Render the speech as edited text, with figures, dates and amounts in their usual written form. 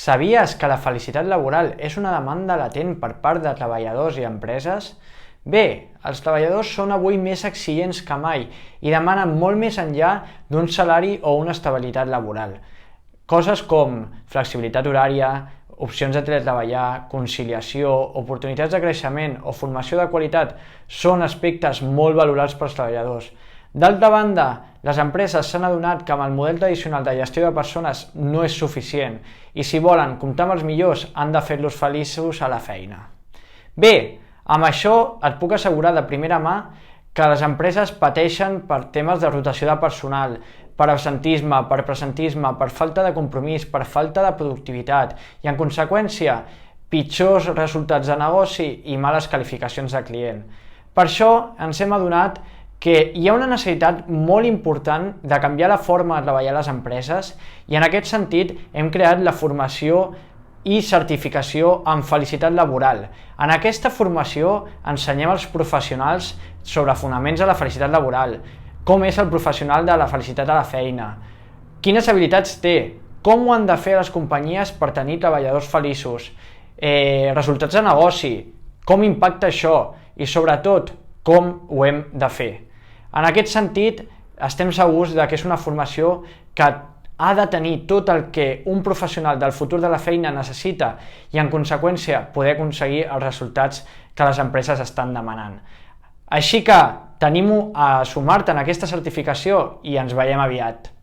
Sabies que la felicitat laboral és una demanda latent per part de treballadors i empreses? Bé, els treballadors són avui més exigents que mai i demanen molt més enllà d'un salari o una estabilitat laboral. Coses com flexibilitat horària, opcions de teletreballar, conciliació, oportunitats de creixement o formació de qualitat són aspectes molt valorats pels treballadors. D'altra banda, les empreses s'han adonat que amb el model tradicional de gestió de persones no és suficient i si volen comptar amb els millors han de fer-los feliços a la feina. Bé, amb això et puc assegurar de primera mà que les empreses pateixen per temes de rotació de personal, per absentisme, per presentisme, per falta de compromís, per falta de productivitat i, en conseqüència, pitjors resultats de negoci i males qualificacions de client. Per això ens hem adonat que hi ha una necessitat molt important de canviar la forma de treballar a les empreses i en aquest sentit hem creat la formació i certificació en felicitat laboral. En aquesta formació ensenyem als professionals sobre fonaments de la felicitat laboral, com és el professional de la felicitat a la feina, quines habilitats té, com ho han de fer les companyies per tenir treballadors feliços, resultats de negoci, com impacta això i sobretot com ho hem de fer. En aquest sentit, estem segurs que és una formació que ha de tenir tot el que un professional del futur de la feina necessita i, en conseqüència, poder aconseguir els resultats que les empreses estan demanant. Així que t'animo a sumar-te en aquesta certificació i ens veiem aviat.